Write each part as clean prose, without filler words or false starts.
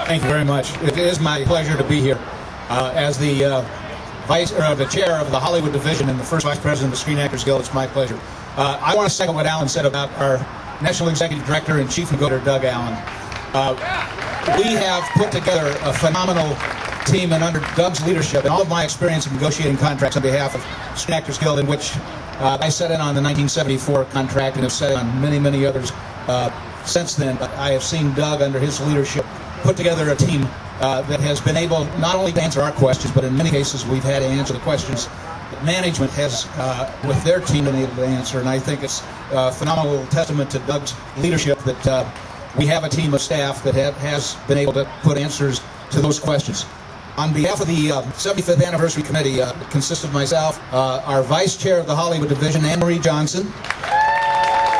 Thank you very much. It is my pleasure to be here as the the chair of the Hollywood division and the first vice president of the Screen Actors Guild. It's my pleasure. I want to second what Alan said about our National Executive Director and Chief Negotiator, Doug Allen. We have put together a phenomenal team, and under Doug's leadership and all of my experience in negotiating contracts on behalf of Screen Actors Guild, in which I sat in on the 1974 contract and have sat in on many, many others since then. But I have seen Doug, under his leadership, put together a team that has been able not only to answer our questions, but in many cases we've had to answer the questions that management has, with their team, been able to answer. And I think it's a phenomenal testament to Doug's leadership that we have a team of staff that has been able to put answers to those questions. On behalf of the 75th Anniversary Committee, it consists of myself, our Vice Chair of the Hollywood Division, Anne Marie Johnson,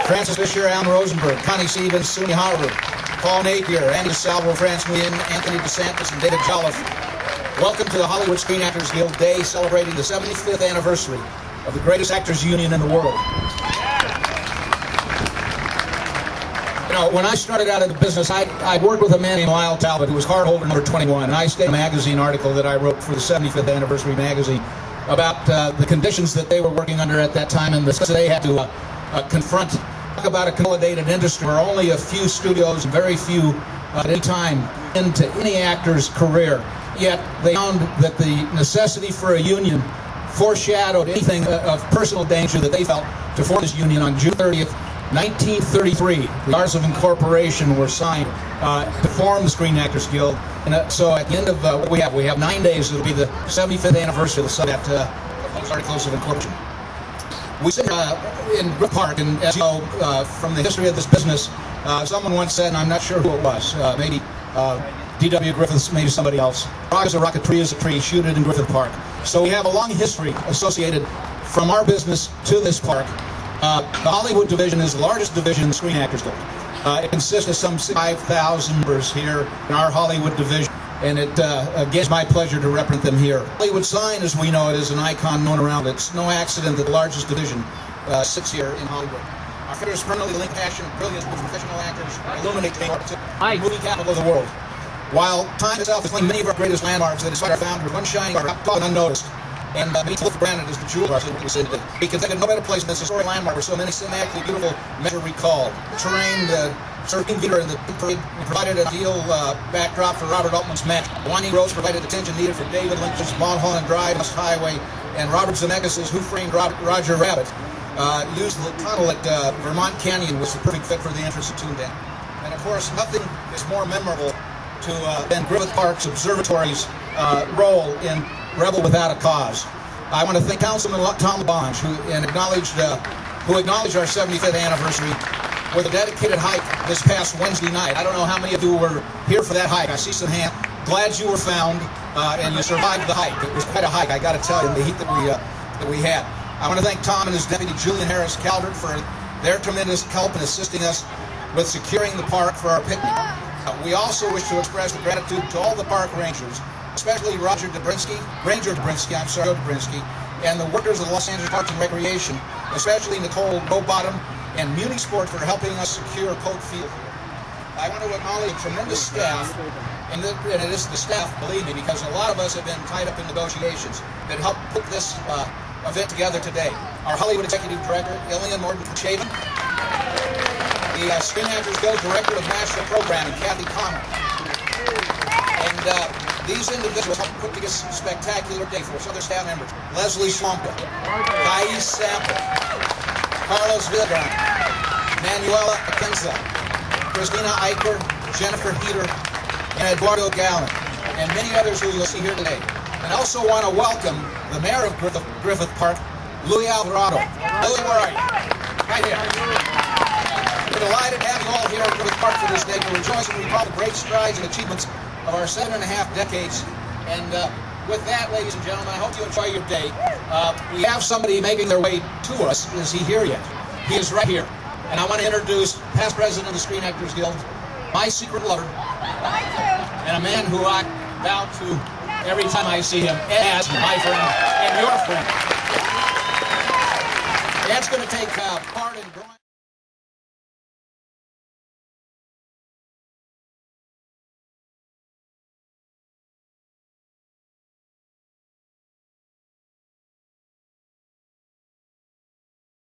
Francis Fisher, Alan Rosenberg, Connie Stevens, Suni Harwood, Paul Napier, Andy Salvo, France Nguyen, Anthony DeSantis, and David Jolliffe. Welcome to the Hollywood Screen Actors Guild Day, celebrating the 75th anniversary of the greatest actors union in the world. You know, when I started out in the business, I'd worked with a man named Lyle Talbot, who was cardholder number 21, and I stayed in a magazine article that I wrote for the 75th Anniversary magazine about the conditions that they were working under at that time, and they had to confront. Talk about a consolidated industry where only a few studios, very few at any time, into any actor's career. Yet they found that the necessity for a union foreshadowed anything of personal danger that they felt to form this union. On June 30th, 1933, the Articles of Incorporation were signed to form the Screen Actors Guild. And so at the end of what we have 9 days. It'll be the 75th anniversary of the Articles of Incorporation. We sit in Griffith Park, and as you know from the history of this business, someone once said, and I'm not sure who it was, maybe D.W. Griffiths, maybe somebody else, rock is a rock, a tree is a tree, shoot it in Griffith Park. So we have a long history associated from our business to this park. The Hollywood division is the largest division in the Screen Actors Guild. It consists of some 5,000 members here in our Hollywood division, and it again is my pleasure to represent them here. The Hollywood sign, as we know it, is an icon known around. It's no accident that the largest division sits here in Hollywood. Our figures permanently link passion and brilliance with professional actors, illuminate the movie capital of the world. While time itself is linked many of our greatest landmarks that inspire our founders, one shining star, often unnoticed, and many took for granted as the jewel of our city. We can think of no better place than this historic landmark where so many cinematically beautiful measures recalled. Terrain, the surfing theater, and the parade provided an ideal backdrop for Robert Altman's match. The winding roads provided the tension needed for David Lynch's Mulholland Drive, West Highway, and Robert Zemeckis' Who Framed Roger Rabbit. Used the tunnel at Vermont Canyon was the perfect fit for the entrance of Toontown. And of course, nothing is more memorable than Griffith Park's observatory's role in Rebel Without a Cause. I want to thank Councilman Tom LaBonge, who acknowledged our 75th anniversary with a dedicated hike this past Wednesday night. I don't know how many of you were here for that hike. I see some hands. Glad you were found and you survived the hike. It was quite a hike, I got to tell you, the heat that we had. I want to thank Tom and his deputy Julian Harris Calvert for their tremendous help in assisting us with securing the park for our picnic. We also wish to express the gratitude to all the park rangers, especially Ranger Dubrinsky, and the workers of the Los Angeles Parks and Recreation, especially Nicole Rowbottom and Muni Sport for helping us secure Coke Field. I want to acknowledge a tremendous staff, and it is the staff, believe me, because a lot of us have been tied up in negotiations that helped put this event together today. Our Hollywood Executive Director, Ilian Morton-Chavin, the Screen Actors Guild Director of National Programming, Kathy Connell, and these individuals helped put together a spectacular day for us. Other staff members, Leslie Schwamka, Thais Sample, Carlos Villarán, Manuela Akenza, Christina Eicher, Jennifer Heater, and Eduardo Gallen, and many others who you'll see here today. And I also want to welcome the mayor of Griffith Park, Louis Alvarado. Louis, where are you? Right here. We're delighted to have you all here at Griffith Park for this day. We're rejoicing to recall the great strides and achievements of our 7.5 decades. And with that, ladies and gentlemen, I hope you enjoy your day. We have somebody making their way to us. Is he here yet? He is right here. And I want to introduce past president of the Screen Actors Guild, my secret lover, and a man who I vow to every time I see him as my friend and your friend. Ed's going to take part in drawing.